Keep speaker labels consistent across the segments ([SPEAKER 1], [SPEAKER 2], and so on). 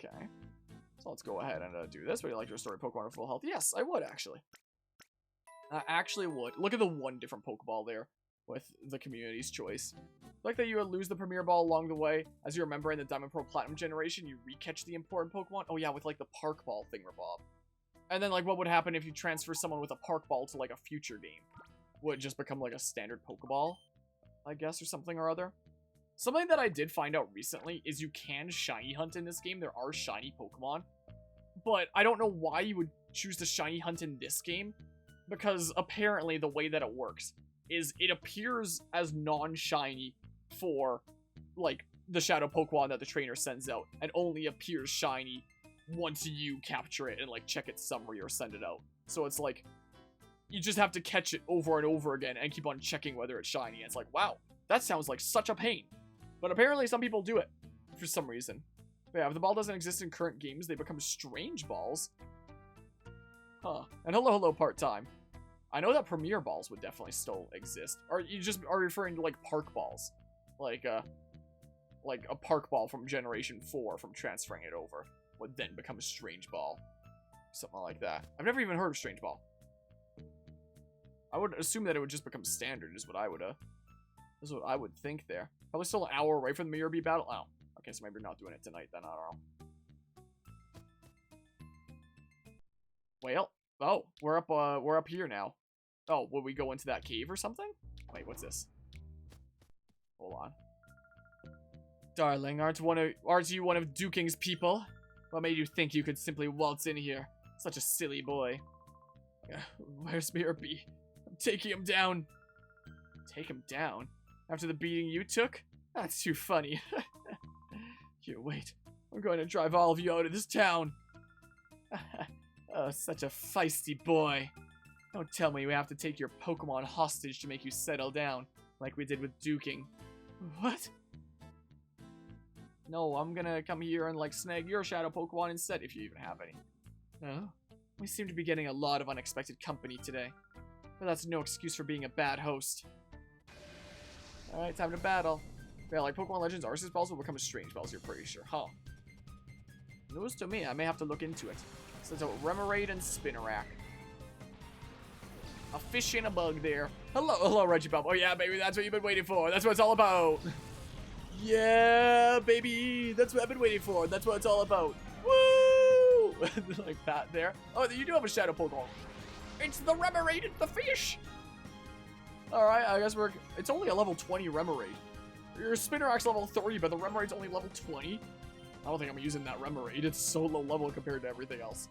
[SPEAKER 1] Okay. So let's go ahead and do this. Would you like to restore Pokemon to full health? Yes, I would, actually. I actually would. Look at the one different Pokeball there with the community's choice. I like that you would lose the Premier Ball along the way. As you remember, in the Diamond Pearl Platinum generation, you recatch the important Pokemon. Oh, yeah, with, like, the Park Ball thingamabob. And then, like, what would happen if you transfer someone with a Park Ball to, like, a future game? Would it just become, like, a standard Pokeball, I guess, or something or other? Something that I did find out recently is you can shiny hunt in this game. There are shiny Pokemon. But I don't know why you would choose to shiny hunt in this game. Because apparently the way that it works is it appears as non-shiny for, like, the Shadow Pokemon that the trainer sends out. And only appears shiny once you capture it and, like, check its summary or send it out. So it's like, you just have to catch it over and over again and keep on checking whether it's shiny. And it's like, wow, that sounds like such a pain. But apparently some people do it for some reason. But yeah, if the ball doesn't exist in current games, they become strange balls. Huh. And hello, part-time. I know that Premier Balls would definitely still exist. Or you just are referring to, like, Park Balls. Like a Park Ball from Generation 4 from transferring it over would then become a Strange Ball. Something like that. I've never even heard of Strange Ball. I would assume that it would just become standard, is what I would think there. Probably still an hour away from the Mirror Bee battle. Oh, okay, so maybe we're not doing it tonight then, I don't know. Well, oh, we're up here now. Oh, will we go into that cave or something? Wait, what's this? Hold on. Darling, aren't you one of Duking's people? What made you think you could simply waltz in here? Such a silly boy. Where's Mirror Bee? I'm taking him down. Take him down? After the beating you took? That's too funny. Here, wait. I'm going to drive all of you out of this town. Oh, such a feisty boy. Don't tell me we have to take your Pokemon hostage to make you settle down, like we did with Duking. What? No, I'm gonna come here and, like, snag your Shadow Pokemon instead, if you even have any. Oh, we seem to be getting a lot of unexpected company today. But that's no excuse for being a bad host. Alright, time to battle. Yeah, like Pokemon Legends Arceus balls will become strange balls, you're pretty sure, huh? News to me, I may have to look into it. So it's a Remoraid and Spinarak. A fish and a bug there. Hello, Reggie-Bub. Oh yeah, baby, that's what you've been waiting for. That's what it's all about. Yeah, baby, that's what I've been waiting for. That's what it's all about. Woo! Like that there. Oh, you do have a Shadow Pokemon. It's the Remoraid, it's the fish. Alright, I guess it's only a level 20 Remoraid. Your Spinarak's level 30, but the Remoraid's only level 20. I don't think I'm using that Remoraid. It's so low level compared to everything else.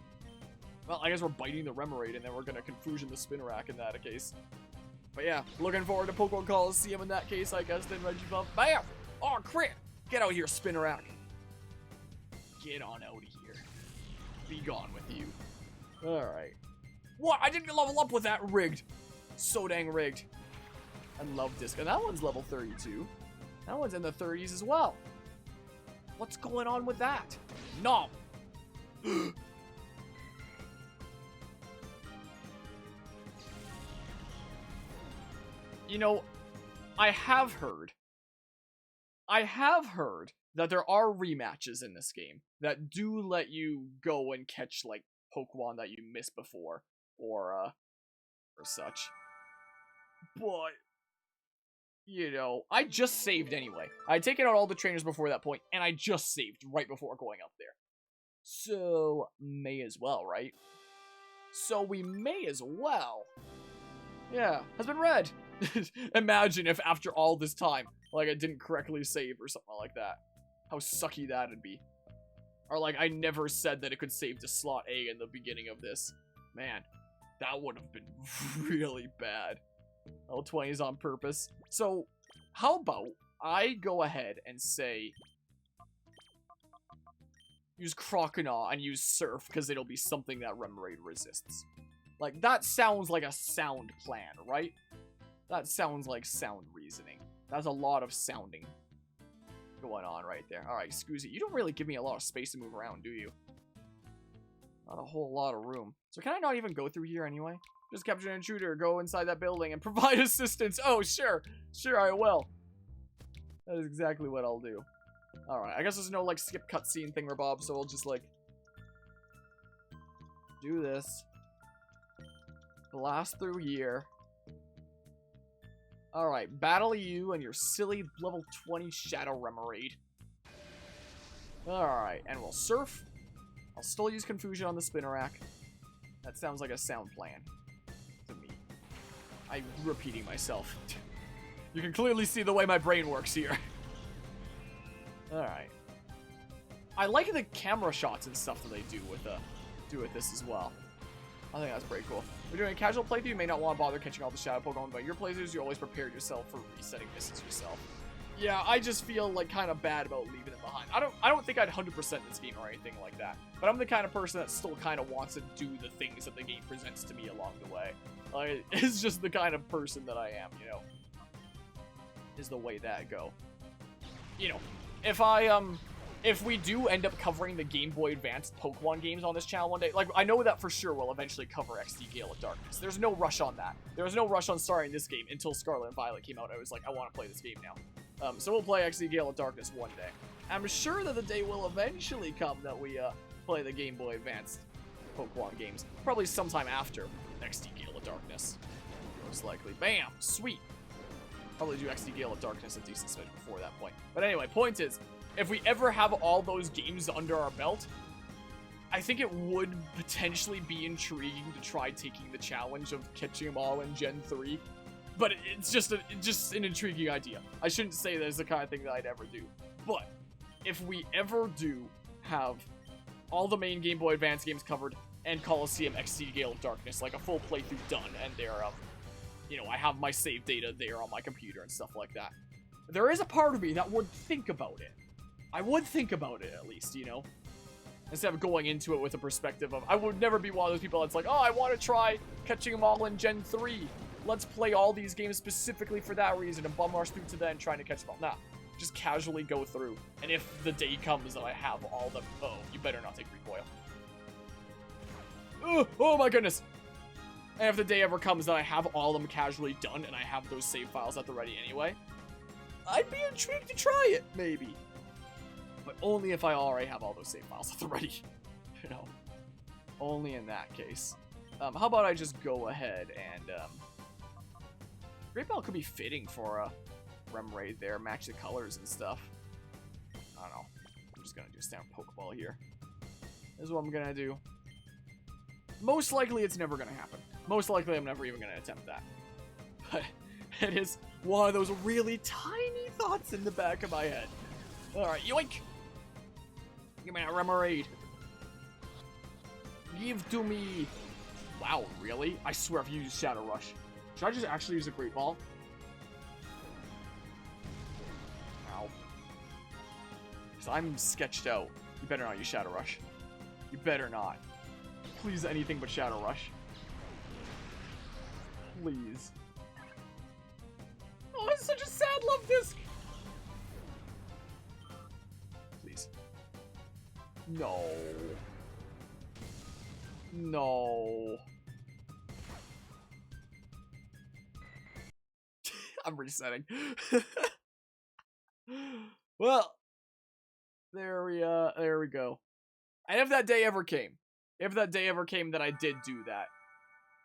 [SPEAKER 1] Well, I guess we're biting the Remoraid, and then we're gonna Confusion the Spinarak in that case. But yeah, looking forward to Pokémon Colosseum in that case, I guess, then Reggie-Bub. Bam! Oh, crit! Get out here, Spinarak. Get on out of here. Be gone with you. Alright. What? I didn't level up with that rigged. So dang rigged. I love this. And that one's level 32. That one's in the 30s as well. What's going on with that? No. You know, I have heard that there are rematches in this game that do let you go and catch, like, Pokemon that you missed before, or such. But, you know, I just saved anyway. I had taken out all the trainers before that point, and I just saved right before going up there. So, may as well, right? So we may as well. Yeah, has been read. Imagine if after all this time, like, I didn't correctly save or something like that. How sucky that'd be. Or, like, I never said that it could save to slot A in the beginning of this. Man, that would have been really bad. L20s on purpose. So, how about I go ahead and say, use Croconaw and use Surf, because it'll be something that Remoraid resists. Like, that sounds like a sound plan, right? That sounds like sound reasoning. That's a lot of sounding going on right there. Alright, Scoozy, you don't really give me a lot of space to move around, do you? Not a whole lot of room. So can I not even go through here anyway? Just capture an intruder, go inside that building, and provide assistance. Oh, sure. Sure, I will. That is exactly what I'll do. Alright, I guess there's no, like, skip cutscene thingamabob, so we'll just, like, do this. Blast through here. Alright, battle you and your silly level 20 Shadow Remoraid. Alright, and we'll surf. I'll still use Confusion on the Spinnerack. That sounds like a sound plan to me. I'm repeating myself. You can clearly see the way my brain works here. Alright. I like the camera shots and stuff that they do with this as well. I think that's pretty cool. We're doing a casual playthrough. You may not want to bother catching all the shadow Pokemon, but your playthroughs, you always prepare yourself for resetting missions yourself. Yeah, I just feel like kind of bad about leaving it behind. I don't think I'd 100% this game or anything like that. But I'm the kind of person that still kind of wants to do the things that the game presents to me along the way. Like, it's just the kind of person that I am, you know. Is the way that go. You know, if we do end up covering the Game Boy Advance Pokemon games on this channel one day, like, I know that for sure we'll eventually cover XD Gale of Darkness. There's no rush on that. There was no rush on starting this game until Scarlet and Violet came out. I was like, I want to play this game now. So we'll play XD Gale of Darkness one day. I'm sure that the day will eventually come that we play the Game Boy Advance Pokemon games. Probably sometime after XD Gale of Darkness. Most likely. Bam! Sweet! Probably do XD Gale of Darkness a decent smidge before that point. But anyway, point is, if we ever have all those games under our belt, I think it would potentially be intriguing to try taking the challenge of catching them all in Gen 3. But it's just an intriguing idea. I shouldn't say that it's the kind of thing that I'd ever do. But if we ever do have all the main Game Boy Advance games covered and Colosseum XD Gale of Darkness, like a full playthrough done, and thereof, you know, I have my save data there on my computer and stuff like that, there is a part of me that would think about it. I would think about it, at least, you know? Instead of going into it with a perspective of, I would never be one of those people that's like, oh, I want to try catching them all in Gen 3. Let's play all these games specifically for that reason and bum rush through to that and trying to catch them all. Nah, just casually go through. And if the day comes that I have all the... Oh, you better not take recoil. Oh my goodness. And if the day ever comes that I have all of them casually done and I have those save files at the ready anyway, I'd be intrigued to try it, maybe. But only if I already have all those save files at the ready. You know, only in that case. How about I just go ahead and, Great Ball could be fitting for a Remoraid there, match the colors and stuff. I don't know. I'm just gonna do a standard Pokeball here. This is what I'm gonna do. Most likely it's never gonna happen. Most likely I'm never even gonna attempt that. But it is one of those really tiny thoughts in the back of my head. Alright, yoink! Give me that Remoraid. Give to me. Wow, really? I swear if you use Shadow Rush. Should I just actually use a Great Ball? Ow. Because I'm sketched out. You better not use Shadow Rush. You better not. Please, anything but Shadow Rush. Please. Oh, it's such a sad love disc! Please. No. No. I'm resetting. Well, there we go. And if that day ever came that I did do that,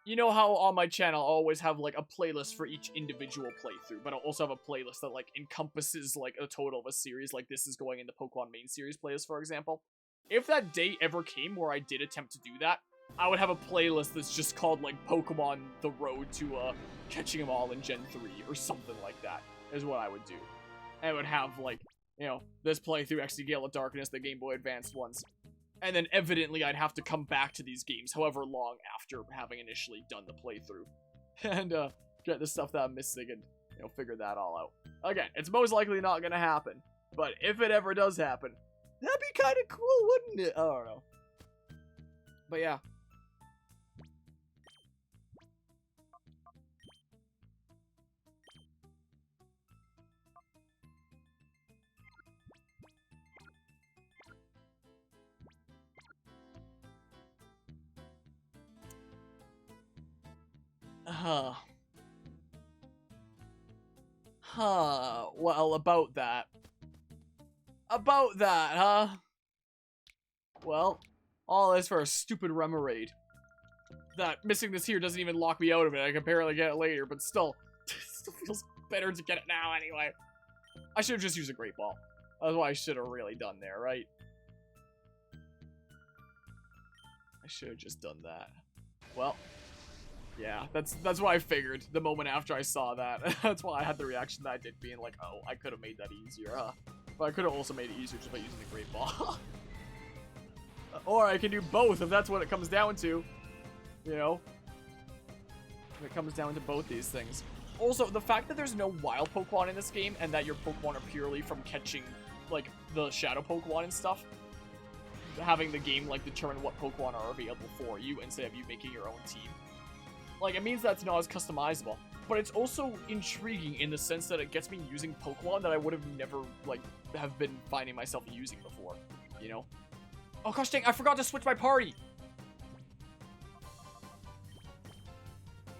[SPEAKER 1] you know how on my channel I'll always have like a playlist for each individual playthrough, but I'll also have a playlist that like encompasses like a total of a series, like this is going in the Pokemon main series playlist, for example. If that day ever came where I did attempt to do that, I would have a playlist that's just called like Pokemon The Road to catching them all in Gen 3 or something like that is what I would do. And it would have like, you know, this playthrough, XD Gale of Darkness, the Game Boy Advanced ones. And then evidently I'd have to come back to these games however long after having initially done the playthrough. And get the stuff that I'm missing and, you know, figure that all out. Again, it's most likely not gonna happen. But if it ever does happen, that'd be kind of cool, wouldn't it? I don't know. But yeah. Well, about that. About that, huh? Well, all this for a stupid Remoraid. That missing this here doesn't even lock me out of it. I can apparently get it later, but still, it still feels better to get it now anyway. I should have just used a Great Ball. That's what I should have really done there, right? I should have just done that. Well, yeah, that's what I figured the moment after I saw that. That's why I had the reaction that I did, being like, oh, I could have made that easier, huh? But I could have also made it easier just by using the Great Ball. Or I can do both if that's what it comes down to. You know? If it comes down to both these things. Also, the fact that there's no wild Pokemon in this game and that your Pokemon are purely from catching, like, the Shadow Pokemon and stuff. Having the game, like, determine what Pokemon are available for you instead of you making your own team. Like, it means that's not as customizable. But it's also intriguing in the sense that it gets me using Pokemon that I would have never, like, have been finding myself using before. You know? Oh gosh dang, I forgot to switch my party!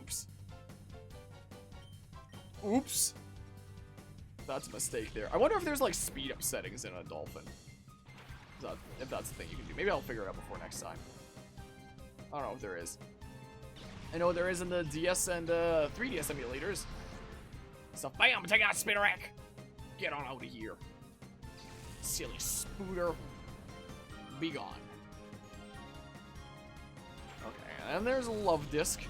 [SPEAKER 1] Oops. Oops. That's a mistake there. I wonder if there's, like, speed up settings in a Dolphin. If that's the thing you can do. Maybe I'll figure it out before next time. I don't know if there is. I know there is in the DS and 3DS emulators. So bam, take out Spinarak. Get on out of here. Silly spooter. Be gone. Okay, and there's a Love Disc.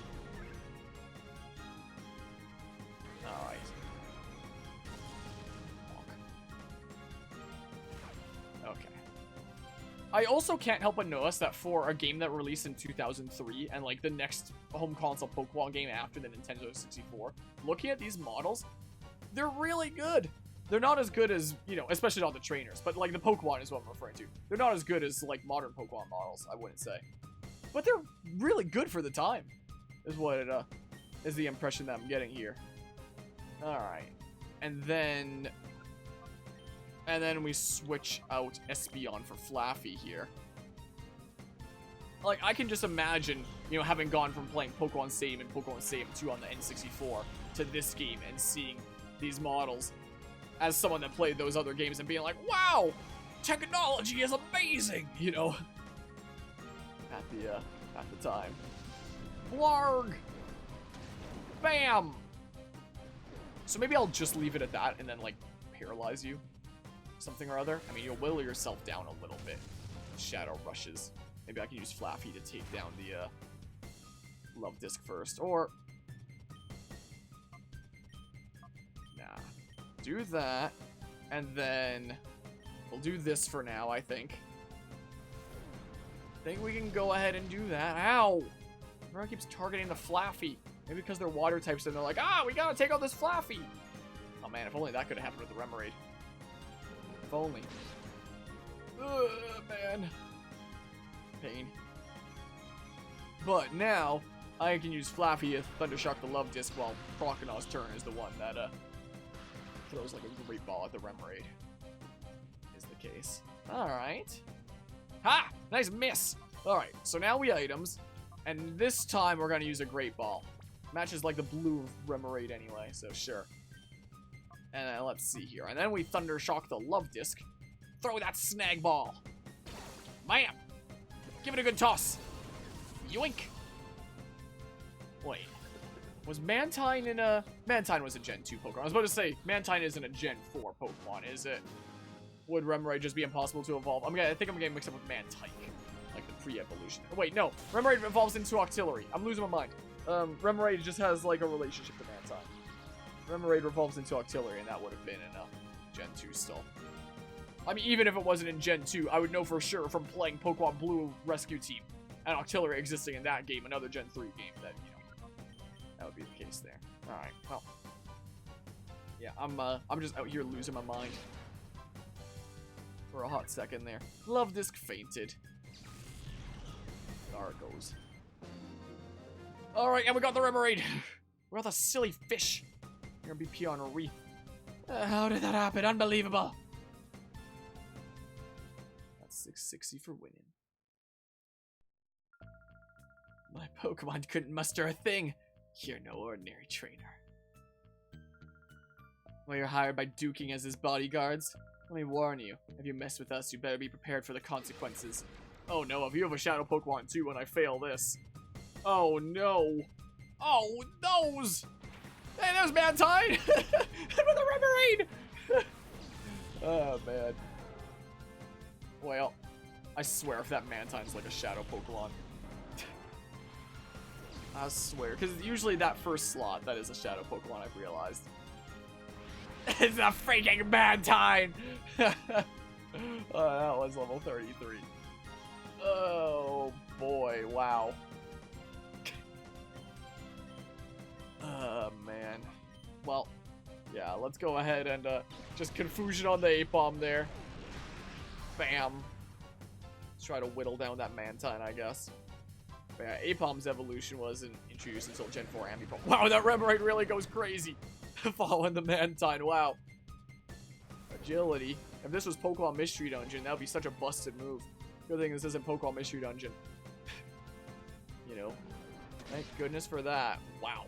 [SPEAKER 1] Alright. Okay. I also can't help but notice that for a game that released in 2003 and like the next home console Pokemon game after the Nintendo 64, looking at these models, they're really good. They're not as good as, you know, especially not the trainers, but like the Pokemon is what I'm referring to. They're not as good as like modern Pokemon models, I wouldn't say. But they're really good for the time, is what it, is the impression that I'm getting here. Alright. And then we switch out Espeon for Flaffy here. Like, I can just imagine, you know, having gone from playing Pokemon Stadium and Pokemon Stadium 2 on the N64 to this game and seeing these models as someone that played those other games and being like, wow, technology is amazing, you know, at the time. Blarg! Bam! So maybe I'll just leave it at that and then, like, paralyze you. Something or other. I mean, you'll whittle yourself down a little bit. Shadow rushes. Maybe I can use Flaffy to take down the, Love Disc first, or... Nah. Do that, and then we'll do this for now, I think. I think we can go ahead and do that. Ow! Everyone keeps targeting the Flaffy. Maybe because they're water types and they're like, ah, we gotta take out this Flaffy! Oh man, if only that could have happened with the Remoraid. If only. Ugh, man. Pain. But now, I can use Flaffy to Thundershock the Love Disc while Croconaut's turn is the one that, throws like a Great Ball at the Remoraid. Is the case. Alright. Ha! Nice miss! Alright, so now we items, and this time we're gonna use a Great Ball. Matches like the blue Remoraid anyway, so sure. And then let's see here. And then we Thundershock the Love Disc. Throw that Snag Ball. Bam! Give it a good toss. Yoink! Wait. Was Mantine in a... Mantine was a Gen 2 Pokemon. I was about to say, Mantine isn't a Gen 4 Pokemon, is it? Would Remoraid just be impossible to evolve? I think I'm getting mixed up with Mantike. Like the pre-evolution. Oh, wait, no. Remoraid evolves into Octillery. I'm losing my mind. Remoraid just has, like, a relationship to Mantine. Remoraid revolves into Octillery, and that would have been in Gen 2 still. I mean, even if it wasn't in Gen 2, I would know for sure from playing Pokemon Blue Rescue Team and Octillery existing in that game, another Gen 3 game, that, you know, that would be the case there. Alright, well. Yeah, I'm just out here losing my mind. For a hot second there. Love Disc fainted. There it goes. Alright, and we got the Remoraid. We got the silly fish. You're gonna be pee on a reef. How did that happen? Unbelievable. That's 660 for winning. My Pokemon couldn't muster a thing. You're no ordinary trainer. Well, you're hired by Duking as his bodyguards. Let me warn you. If you mess with us, you better be prepared for the consequences. Oh no, if you have a Shadow Pokemon too and I fail this. Oh no. Oh, those! Hey, there's Mantine! With a Remoraid! Oh, man. Well, I swear if that Mantine's like a Shadow Pokemon. I swear, because usually that first slot, that is a Shadow Pokemon, I've realized. It's a freaking Mantine! Oh, that was level 33. Oh, boy, wow. Oh, man. Well, yeah, let's go ahead and just Confusion on the Ape Bomb there. Bam. Let's try to whittle down that Mantine, I guess. But yeah, Ape Bomb's evolution wasn't introduced until Gen 4 Ambipom. Wow, that Remoraid really goes crazy. Following the Mantine, wow. Agility. If this was Pokemon Mystery Dungeon, that would be such a busted move. Good thing this isn't Pokemon Mystery Dungeon. You know. Thank goodness for that. Wow.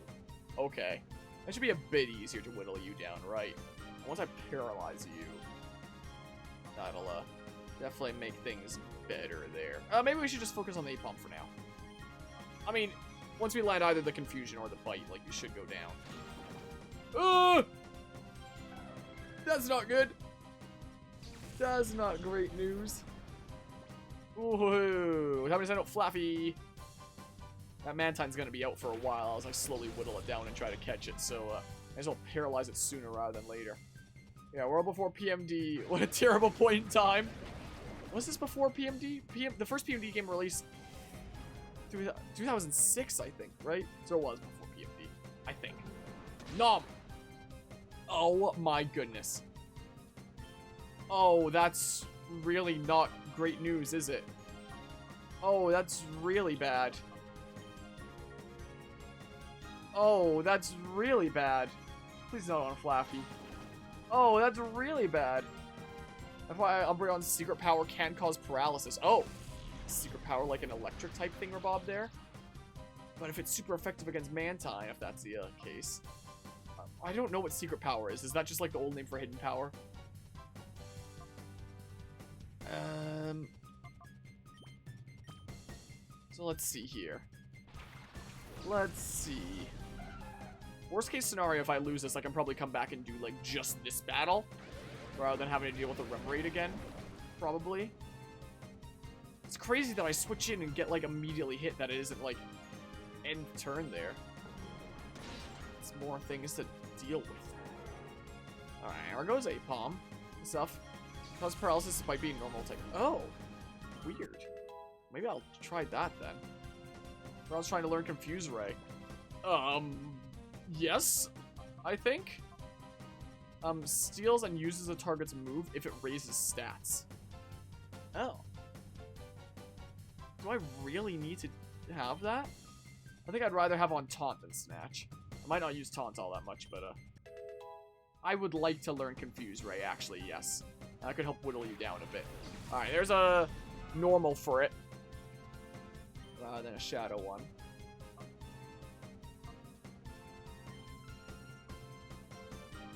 [SPEAKER 1] Okay. That should be a bit easier to whittle you down, right? Once I paralyze you, that'll definitely make things better there. Maybe we should just focus on the Ape Bomb for now. I mean, once we land either the Confusion or the Bite, like, you should go down. That's not good. That's not great news. Ooh, how many send out Flaffy? That Mantine's gonna be out for a while as I slowly whittle it down and try to catch it, so I as well paralyze it sooner rather than later. Yeah, we're all before PMD. What a terrible point in time. Was this before PMD? The first PMD game released 2006, I think, right? So it was before PMD, I think. Nom! Oh my goodness. Oh, that's really not great news, is it? Oh, that's really bad. Oh, that's really bad. Please not on Flaffy. Oh, that's really bad. That's why Umbreon's secret power can cause paralysis. Oh, secret power like an electric type thingamabob there. But if it's super effective against Mantine, if that's the case. I don't know what secret power is. Is that just like the old name for hidden power? So let's see here. Let's see. Worst case scenario, if I lose this, I can probably come back and do like just this battle rather than having to deal with the Remoraid again. Probably. It's crazy that I switch in and get like immediately hit that it isn't like end turn there. It's more things to deal with. Alright, here goes Ape Bomb. Stuff. Cause paralysis by being normal type. Oh, weird. Maybe I'll try that then. Or I was trying to learn Confuse Ray. Yes, I think. Steals and uses a target's move if it raises stats. Oh. Do I really need to have that? I think I'd rather have on Taunt than Snatch. I might not use Taunt all that much, but I would like to learn Confuse Ray, actually, yes. That could help whittle you down a bit. Alright, there's a normal for it. Then a shadow one.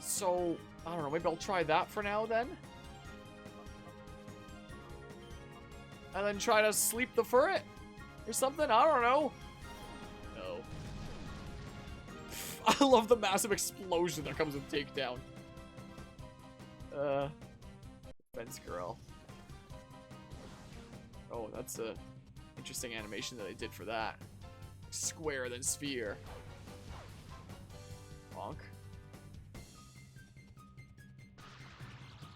[SPEAKER 1] So, I don't know, maybe I'll try that for now then? And then try to sleep the Furret? Or something? I don't know. No. I love the massive explosion that comes with Takedown. Fence Girl. Oh, that's a interesting animation that I did for that. Square, then sphere. Bonk.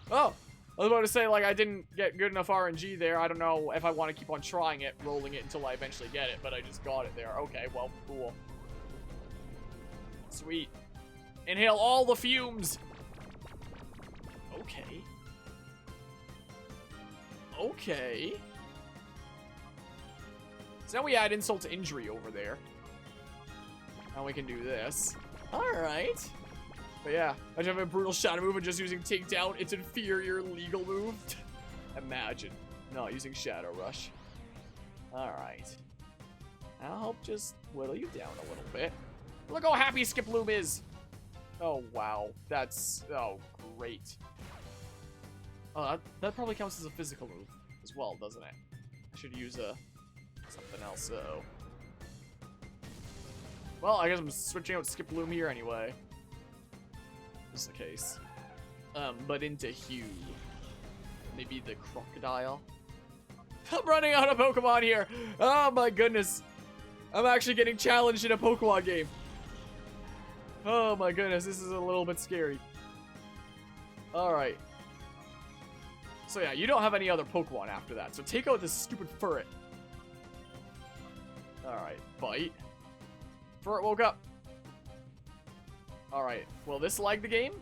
[SPEAKER 1] Oh! I was about to say, like, I didn't get good enough RNG there. I don't know if I want to keep on trying it, rolling it until I eventually get it, but I just got it there. Okay, well, cool. Sweet. Inhale all the fumes! Okay. Okay. So now we add insult to injury over there. Now we can do this. Alright. But yeah, imagine having a brutal shadow move and just using Takedown, its inferior legal move. Imagine. No, using Shadow Rush. Alright. I'll help just whittle you down a little bit. Look how happy Skiploom is! Oh, wow. That's... oh, great. Oh, that probably counts as a physical move as well, doesn't it? I should use something else, so... Well, I guess I'm switching out Skip Loom here anyway. This is the case. But into Hugh. Maybe the Crocodile. I'm running out of Pokemon here! Oh my goodness! I'm actually getting challenged in a Pokemon game. Oh my goodness, this is a little bit scary. Alright. So yeah, you don't have any other Pokemon after that, so take out this stupid Furret. Alright, bite. Furret woke up. Alright, will this lag the game?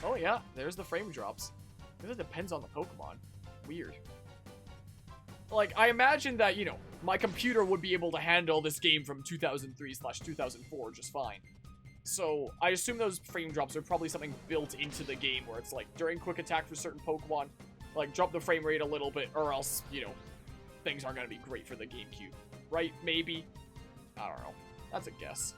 [SPEAKER 1] Oh yeah, there's the frame drops. I guess it depends on the Pokemon. Weird. Like, I imagine that, you know, my computer would be able to handle this game from 2003/2004 just fine. So, I assume those frame drops are probably something built into the game where it's like, during quick attack for certain Pokemon, like, drop the frame rate a little bit, or else, you know, things aren't going to be great for the GameCube. Right? Maybe? I don't know. That's a guess.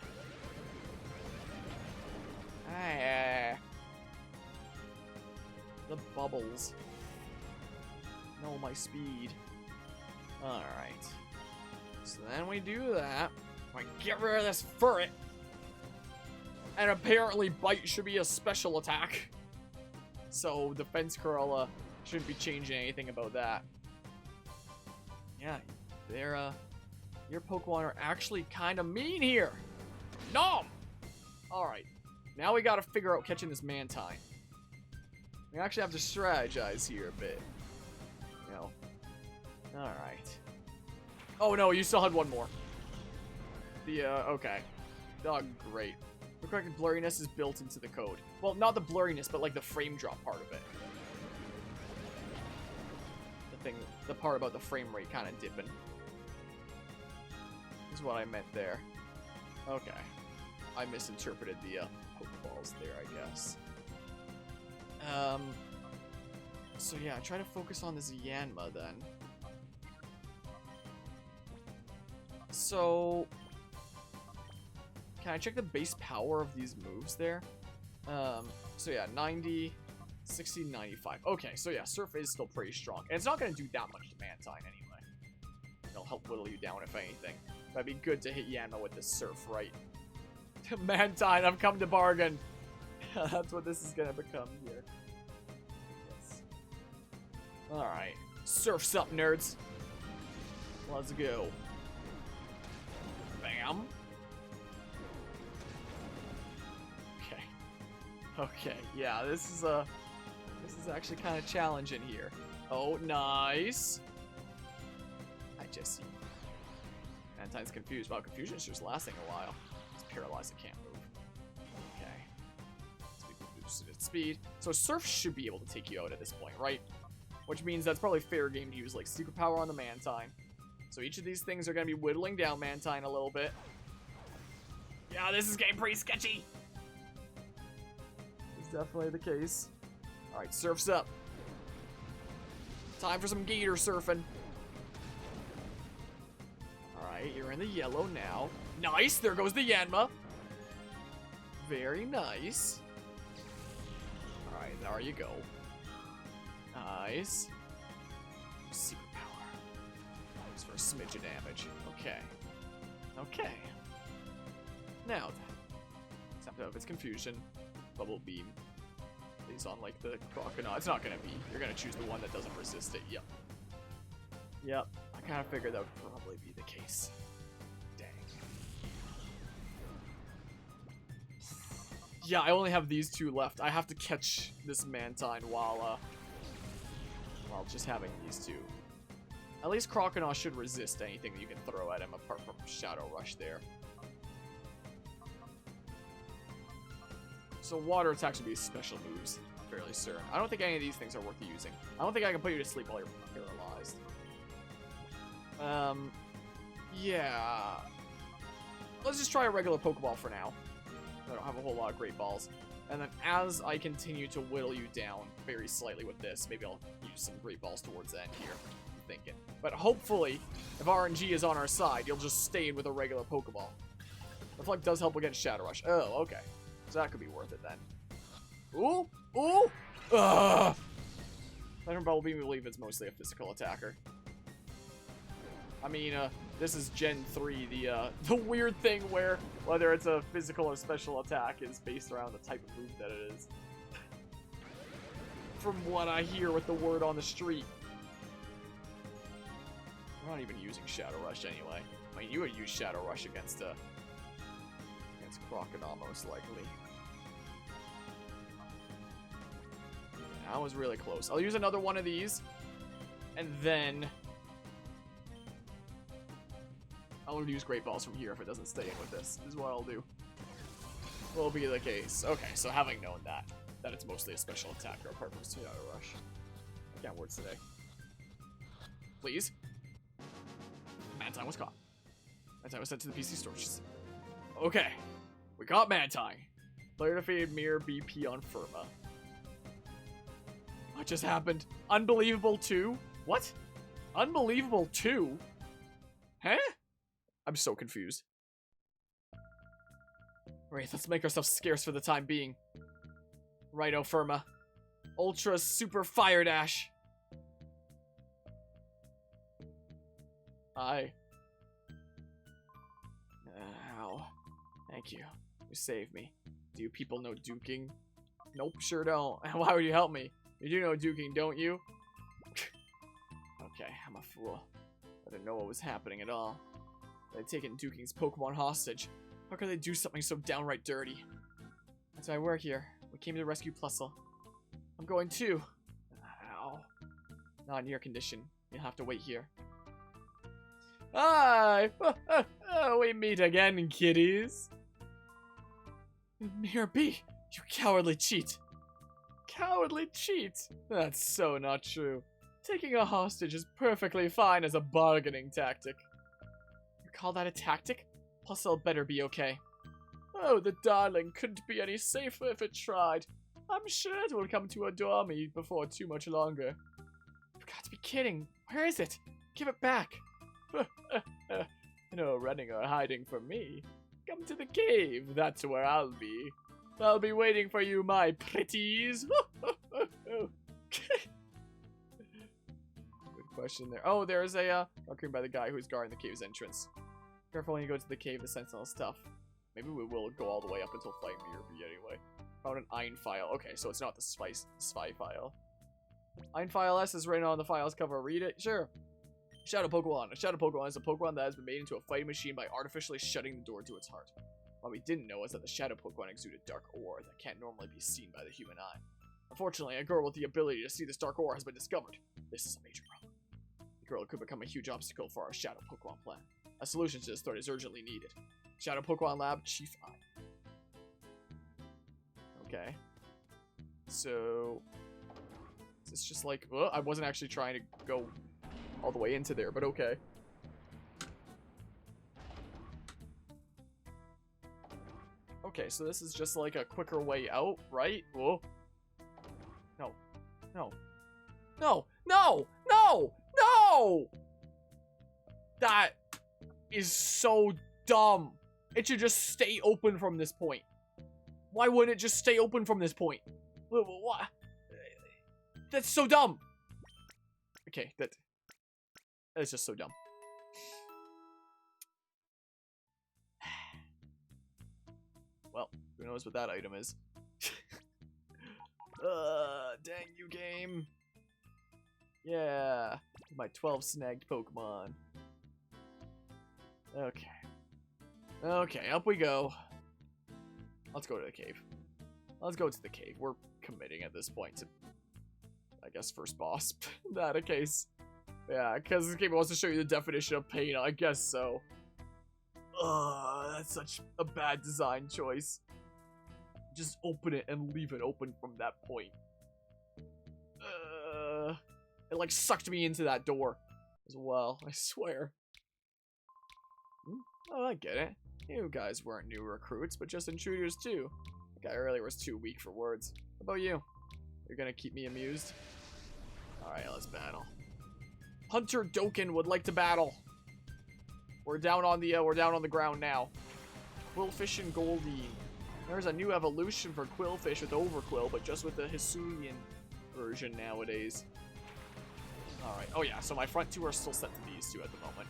[SPEAKER 1] The bubbles. No, my speed. Alright. So then we do that. We get rid of this Furret. And apparently Bite should be a special attack. So Defense Curl shouldn't be changing anything about that. Yeah, your Pokemon are actually kind of mean here. Nom! Alright. Now we gotta figure out catching this Mantine. We actually have to strategize here a bit. You know. Alright. Oh no, you still had one more. Okay. Oh, great. The correct blurriness is built into the code. Well, not the blurriness, but like the frame drop part of it. The part about the frame rate kind of dipping. Is what I meant there. Okay. I misinterpreted the Pokeballs there, I guess. So yeah, try to focus on this Yanma then. So, can I check the base power of these moves there? So yeah, 90, 60, 95. Okay, so yeah, Surf is still pretty strong. And it's not going to do that much to Mantine anyway. It'll help whittle you down if anything. That'd be good to hit Yanma with the Surf, right? Mantine, I've come to bargain. That's what this is going to become here. Yes. Alright. Surf's up, nerds. Let's go. Bam. Okay. Okay, yeah, this is actually kind of challenging here. Oh, nice. Hi, Jesse. Mantine's confused. Wow, confusion's just lasting a while. It's paralyzed, it can't move. Okay. So we boosted its speed. So Surf should be able to take you out at this point, right? Which means that's probably fair game to use like Secret Power on the Mantine. So each of these things are going to be whittling down Mantine a little bit. Yeah, this is getting pretty sketchy. It's definitely the case. Alright, Surf's up. Time for some Gator surfing. Alright, you're in the yellow now. Nice, there goes the Yanma. Very nice. Alright, there you go. Nice. Secret power. Just for a smidge of damage. Okay. Okay. Now then. Except of its confusion. Bubble beam. Is on like the crocodile. It's not gonna be. You're gonna choose the one that doesn't resist it. Yep. Yep. I kind of figured that would probably be the case. Dang. Yeah, I only have these two left. I have to catch this Mantine while just having these two. At least Crocodile should resist anything that you can throw at him apart from Shadow Rush there. So water attacks would be special moves, fairly certain. I don't think any of these things are worth using. I don't think I can put you to sleep while you're paralyzed. Yeah. Let's just try a regular Pokeball for now. I don't have a whole lot of Great Balls. And then as I continue to whittle you down very slightly with this, maybe I'll use some Great Balls towards the end here, I'm thinking. But hopefully, if RNG is on our side, you'll just stay in with a regular Pokeball. Reflect does help against Shadow Rush. Oh, okay. So that could be worth it then. Ooh! Ooh! Ugh! Venom Bumblebee, we believe it's mostly a physical attacker. I mean, this is Gen 3, the weird thing where whether it's a physical or special attack is based around the type of move that it is. From what I hear with the word on the street. We're not even using Shadow Rush anyway. I mean, you would use Shadow Rush against Crocodile, most likely. That was really close. I'll use another one of these, and then I'll use Great Balls from here if it doesn't stay in with this, is what I'll do. Will be the case. Okay, so having known that it's mostly a special attacker apart from Shadow Rush. I can't words today. Please. Mantine was caught. Mantine was sent to the PC storage. Okay. We got Mantine. Player defeated Mirror BP on Firma. What just happened? Unbelievable 2? What? Unbelievable 2? Huh? I'm so confused. Right, let's make ourselves scarce for the time being. Righto, Firma. Ultra Super Fire Dash. Ow. Thank you. You saved me. Do you people know duking? Nope, sure don't. Why would you help me? You do know duking, don't you? Okay, I'm a fool. I didn't know what was happening at all. They'd taken Duking's Pokemon hostage. How could they do something so downright dirty? That's why I work here. We came to rescue Plusle. I'm going too. Ow. Not in your condition. You'll have to wait here. Hi! We meet again, kiddies. Mirror B, you cowardly cheat. Cowardly cheat? That's so not true. Taking a hostage is perfectly fine as a bargaining tactic. You call that a tactic? Plusle better be okay. Oh, the darling couldn't be any safer if it tried. I'm sure it will come to adore me before too much longer. You've got to be kidding. Where is it? Give it back. No running or hiding from me. Come to the cave. That's where I'll be. I'll be waiting for you, my pretties. Good question there. Oh, there's a raccoon by the guy who's guarding the cave's entrance. Careful when you go to the cave, the sentinel stuff. Maybe we will go all the way up until fighting Mirror B anyway. Found an Ein file. Okay, so it's not the spy file. Ein file S is written on the file's cover. Read it? Sure. Shadow Pokemon. A Shadow Pokemon is a Pokemon that has been made into a fighting machine by artificially shutting the door to its heart. What we didn't know is that the Shadow Pokemon exuded dark aura that can't normally be seen by the human eye. Unfortunately, a girl with the ability to see this dark aura has been discovered. This is a major problem. The girl could become a huge obstacle for our Shadow Pokemon plan. A solution to this threat is urgently needed. Shadow Pokemon Lab, Chief Eye. Okay. So... is this just like... well, I wasn't actually trying to go all the way into there, but okay. Okay, so this is just like a quicker way out, right? Whoa. No. No. No! No! No! No! That is so dumb. It should just stay open from this point. Why wouldn't it just stay open from this point? What? That's so dumb. Okay, that's just so dumb. Well, who knows what that item is. Dang you, game. Yeah, my 12 snagged Pokemon. Okay. Okay, up we go. Let's go to the cave. Let's go to the cave. We're committing at this point to, I guess, first boss. In that case. Yeah, because this game wants to show you the definition of pain, I guess so. Ugh, that's such a bad design choice. Just open it and leave it open from that point. It like sucked me into that door as well, I swear. Oh, I get it. You guys weren't new recruits, but just intruders too. The guy earlier was too weak for words. How about you? You're gonna keep me amused? Alright, let's battle. Hunter Doken would like to battle. We're down on the ground now. Quillfish and Goldeen. There's a new evolution for Quillfish with Overquill, but just with the Hisuian version nowadays. Alright. Oh, yeah. So my front two are still set to these two at the moment.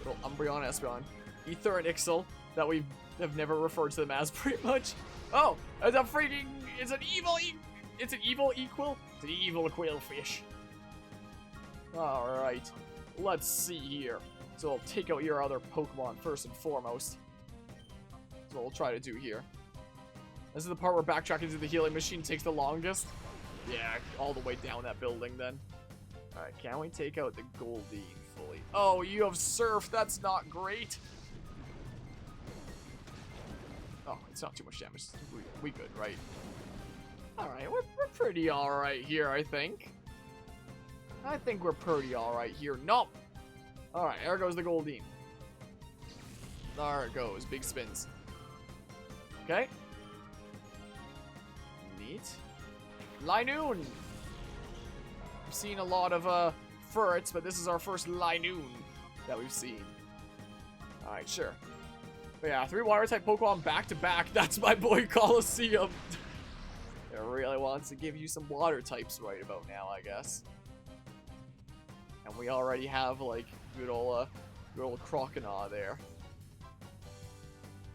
[SPEAKER 1] Little Umbreon, Espeon, Ether, and Ixel that we have never referred to them as pretty much. Oh, it's a freaking... It's an evil... It's an evil equal? It's an evil quailfish. Alright. Let's see here. So we'll take out your other Pokemon first and foremost. That's what we'll try to do here. This is the part where backtracking to the healing machine takes the longest. Yeah, all the way down that building then. Alright, can we take out the Goldeen fully? Oh, you have Surf. That's not great. Oh, it's not too much damage. We good, right? Alright, we're pretty alright here, I think. I think we're pretty alright here. No! Alright, there goes the Goldeen. There it goes. Big spins. Okay. Neat. Linoon! I've seen a lot of ferrets, but this is our first Linoon that we've seen. Alright, sure. But yeah, 3 water-type Pokemon back-to-back. That's my boy Colosseum. It really wants to give you some water types right about now, I guess. And we already have, like, good old Croconaw there.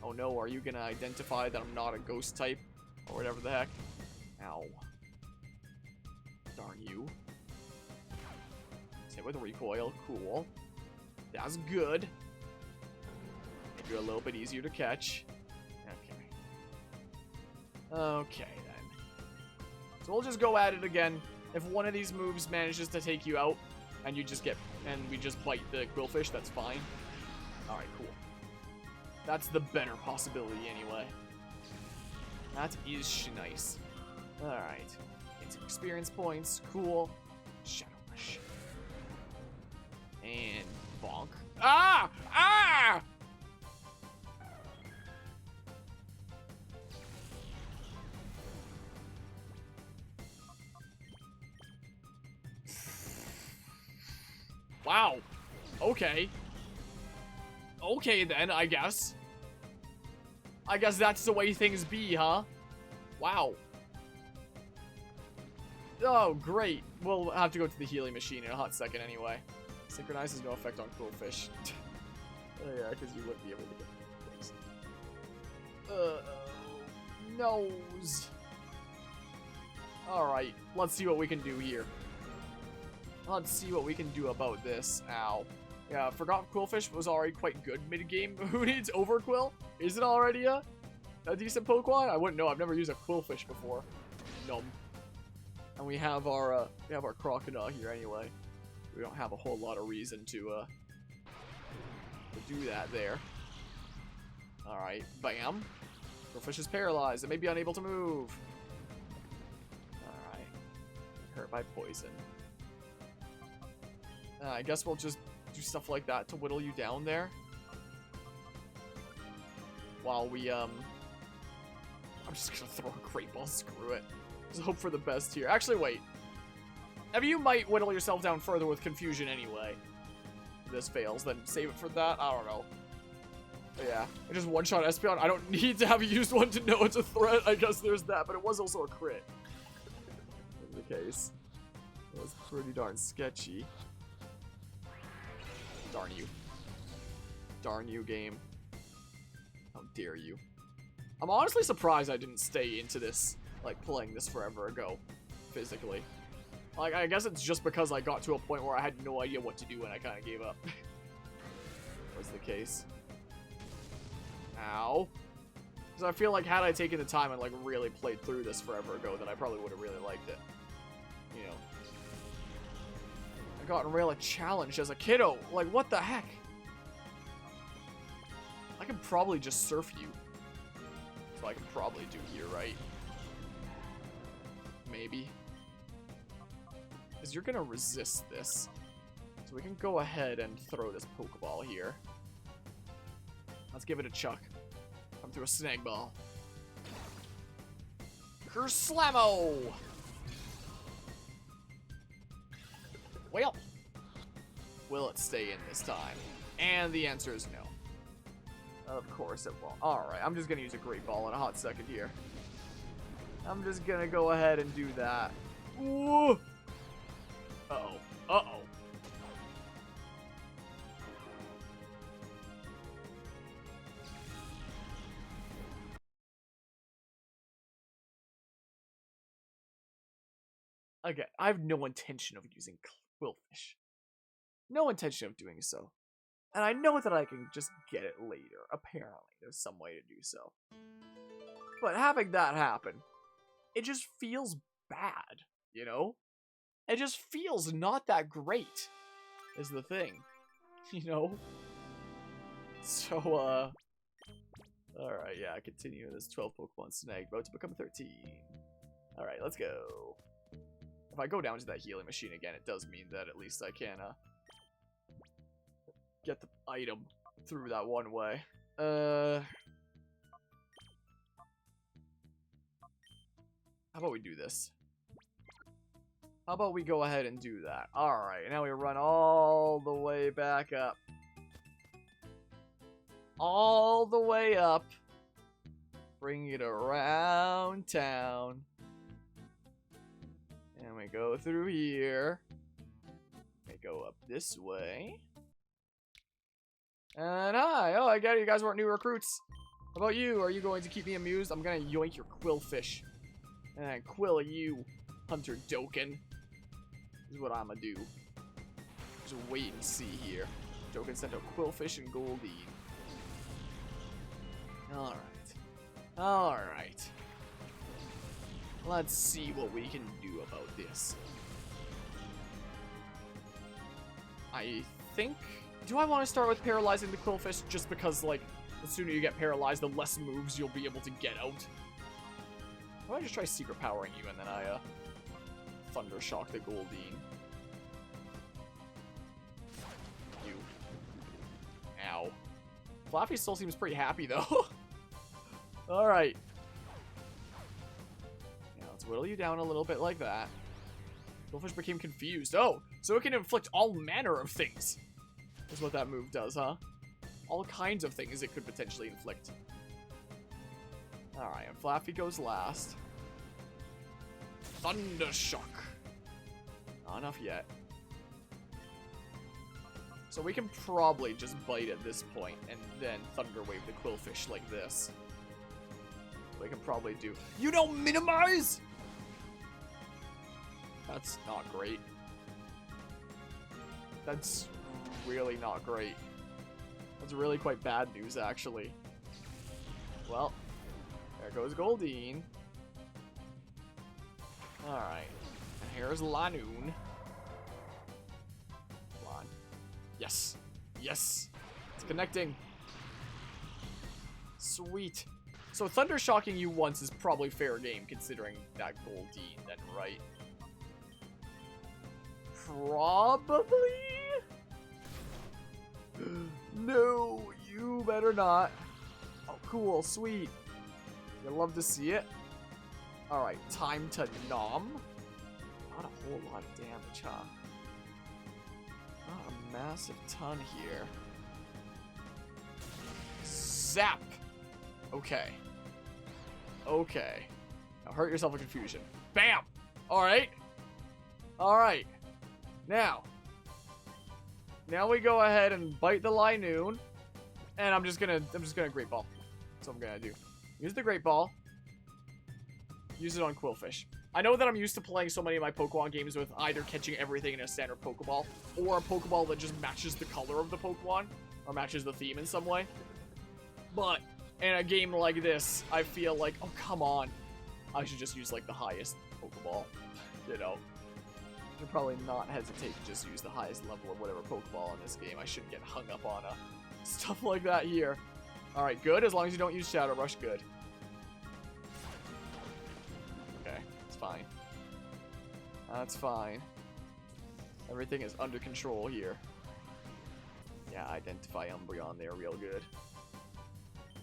[SPEAKER 1] Oh no, are you gonna identify that I'm not a ghost type? Or whatever the heck? Ow. Darn you. Hit with recoil. Cool. That's good. Make you a little bit easier to catch. Okay. Okay, then. So we'll just go at it again. If one of these moves manages to take you out, and you just get, and we just bite the Quillfish, that's fine. Alright, cool. That's the better possibility anyway. That is nice. Alright. Into experience points. Cool. Shadow Rush. And bonk. Ah! Ah! Wow. Okay. Okay then, I guess. I guess that's the way things be, huh? Wow. Oh, great. We'll have to go to the healing machine in a hot second anyway. Synchronize has no effect on Quillfish. Oh, yeah, because you wouldn't be able to get nose. Alright, let's see what we can do here. Let's see what we can do about this. Ow. Yeah, forgot Quillfish was already quite good mid-game. Who needs Overquill? Is it already a decent Pokemon? I wouldn't know. I've never used a Quillfish before. Nom. And we have our Croconaw here anyway. We don't have a whole lot of reason to do that there. Alright, bam. Quillfish is paralyzed. It may be unable to move. Alright. Hurt by poison. I guess we'll just do stuff like that to whittle you down there. While we, I'm just gonna throw a Great Ball, screw it. Just hope for the best here. Actually, wait. If you might whittle yourself down further with Confusion anyway. If this fails, then save it for that. I don't know. But yeah, I just one-shot Espeon. I don't need to have used one to know it's a threat. I guess there's that, but it was also a crit. In the case. It was pretty darn sketchy. Darn you. Darn you, game. How dare you. I'm honestly surprised I didn't stay into this, like, playing this forever ago, physically. Like, I guess it's just because I got to a point where I had no idea what to do and I kind of gave up. Was the case. Ow. Because I feel like had I taken the time and, like, really played through this forever ago, then I probably would have really liked it. You know. I got Rail a challenge as a kiddo. Like, what the heck? I could probably just surf you. So I could probably do here, right? Maybe. Because you're going to resist this. So we can go ahead and throw this Pokeball here. Let's give it a chuck. Come through a Snag Ball. Kerslamo! Well, will it stay in this time? And the answer is no. Of course it won't. Alright, I'm just going to use a Great Ball in a hot second here. I'm just going to go ahead and do that. Ooh! Uh-oh. again, I have no intention of using Quillfish. No intention of doing so. And I know that I can just get it later. Apparently, there's some way to do so. But having that happen, it just feels bad, you know? It just feels not that great, is the thing, you know? So, alright, yeah, continue this 12 Pokemon snag, about to become 13. Alright, let's go. If I go down to that healing machine again, it does mean that at least I can, get the item through that one way. How about we do this? How about we go ahead and do that? Alright, now we run all the way back up. All the way up. Bring it around town. And we go through here. We go up this way. And hi! Oh, I get it, you guys weren't new recruits. How about you? Are you going to keep me amused? I'm gonna yoink your Quillfish. And quill you, Hunter Dokkan. This is what I'm gonna do. Just wait and see here. Dokkan sent out Quillfish and Goldeen. Alright. Alright. Let's see what we can do about this. I think... Do I want to start with paralyzing the Quillfish just because, like, the sooner you get paralyzed, the less moves you'll be able to get out? Why don't I just try secret powering you and then I, Thunder Shock the Goldeen? You. Ow. Flappy still seems pretty happy, though. Alright. Yeah, let's whittle you down a little bit like that. Quillfish became confused. Oh, so it can inflict all manner of things. Is what that move does, huh? All kinds of things it could potentially inflict. Alright, and Flappy goes last. Thunder Shock. Not enough yet. So we can probably just bite at this point and then Thunder Wave the Quillfish like this. We can probably do... You don't minimize?! That's not great. That's really not great. That's really quite bad news, actually. Well, there goes Goldeen. Alright. And here's Lanoon. Come on. Yes. Yes. It's connecting. Sweet. So Thunder Shocking you once is probably fair game, considering that Goldeen then, right? Probably? No, you better not. Oh, cool, sweet. You'll love to see it. Alright, time to nom. Not a whole lot of damage, huh? Not a massive ton here. Zap! Okay. Okay. Now hurt yourself with confusion. Bam! Alright. Alright. Now we go ahead and bite the Linoon. And I'm just gonna Great Ball. That's what I'm gonna do. Use the Great Ball. Use it on Quillfish. I know that I'm used to playing so many of my Pokemon games with either catching everything in a standard Pokeball, or a Pokeball that just matches the color of the Pokemon, or matches the theme in some way. But in a game like this, I feel like, oh come on, I should just use like the highest Pokeball, you know. I should probably not hesitate to just use the highest level of whatever Pokeball in this game. I shouldn't get hung up on stuff like that here. Alright, good. As long as you don't use Shadow Rush, good. Okay, it's fine. That's fine. Everything is under control here. Yeah, identify Umbreon there real good.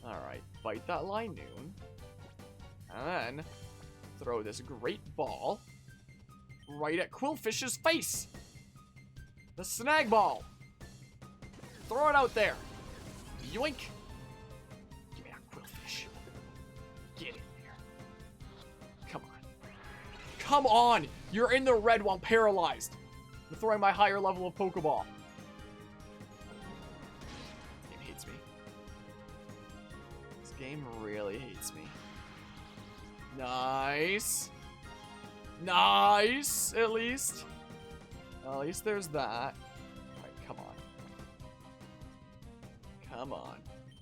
[SPEAKER 1] Alright, bite that Linoon. And then throw this Great Ball right at Quillfish's face. The Snag Ball. Throw it out there. Yoink. Give me that Quillfish. Get in there. Come on. Come on. You're in the red while paralyzed. I'm throwing my higher level of Pokeball. This game hates me. This game really hates me. Nice. Nice, at least. At least there's that. Alright, come on. Come on.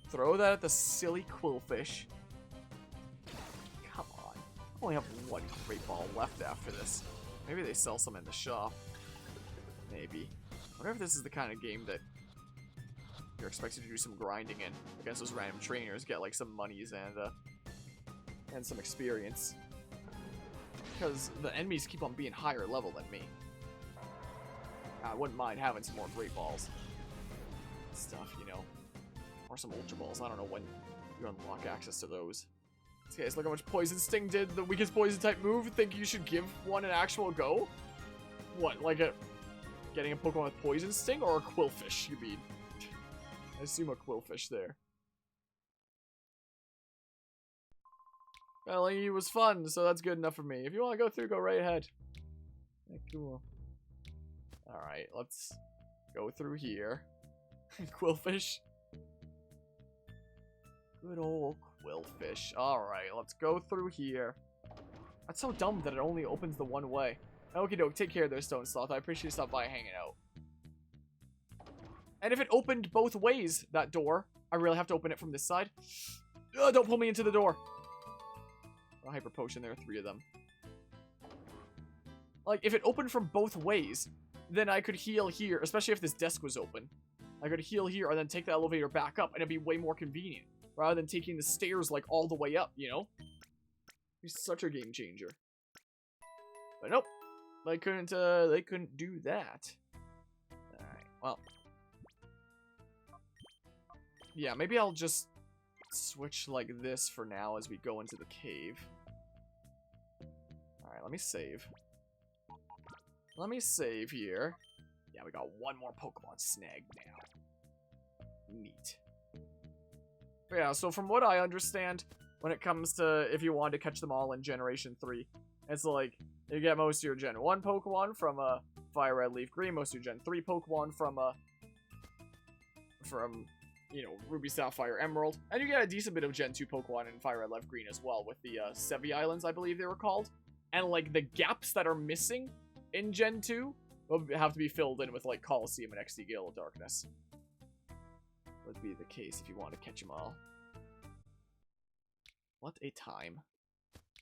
[SPEAKER 1] Throw that at the silly quillfish. Come on. I only have one great ball left after this. Maybe they sell some in the shop. Maybe. I wonder if this is the kind of game that you're expected to do some grinding in against those random trainers, get like some monies and some experience. Because the enemies keep on being higher level than me. I wouldn't mind having some more great balls. Stuff, you know. Or some ultra balls. I don't know when you unlock access to those. Okay, guys, look how much Poison Sting did. The weakest poison type move. Think you should give one an actual go? What, like getting a Pokemon with Poison Sting or a Quillfish, you mean? I assume a Quillfish there. Well, he was fun, so that's good enough for me. If you want to go through, go right ahead. Yeah, cool. Alright, let's go through here. Quillfish. Good old Quillfish. Alright, let's go through here. That's so dumb that it only opens the one way. Okie doke, take care there, Stone Sloth. I appreciate you stopping by hanging out. And if it opened both ways, that door, I really have to open it from this side. Ugh, don't pull me into the door. A Hyper Potion, there are 3 of them. Like, if it opened from both ways, then I could heal here, especially if this desk was open. I could heal here and then take the elevator back up, and it'd be way more convenient. Rather than taking the stairs, like, all the way up, you know? He's such a game changer. But nope. They couldn't do that. Alright, well. Yeah, maybe I'll just switch like this for now as we go into the cave. Alright, let me save. Let me save here. Yeah, we got one more Pokemon snagged now. Neat. But yeah, so from what I understand, when it comes to if you want to catch them all in Generation 3, it's like, you get most of your Gen 1 Pokemon from Fire Red, Leaf Green, most of your Gen 3 Pokemon from you know, Ruby, Sapphire, Emerald, and you get a decent bit of Gen 2 Pokemon in Fire Red, Leaf Green as well, with the Sevi Islands, I believe they were called. And, like, the gaps that are missing in Gen 2 will have to be filled in with, like, Colosseum and XD Gale of Darkness. Would be the case if you want to catch them all. What a time.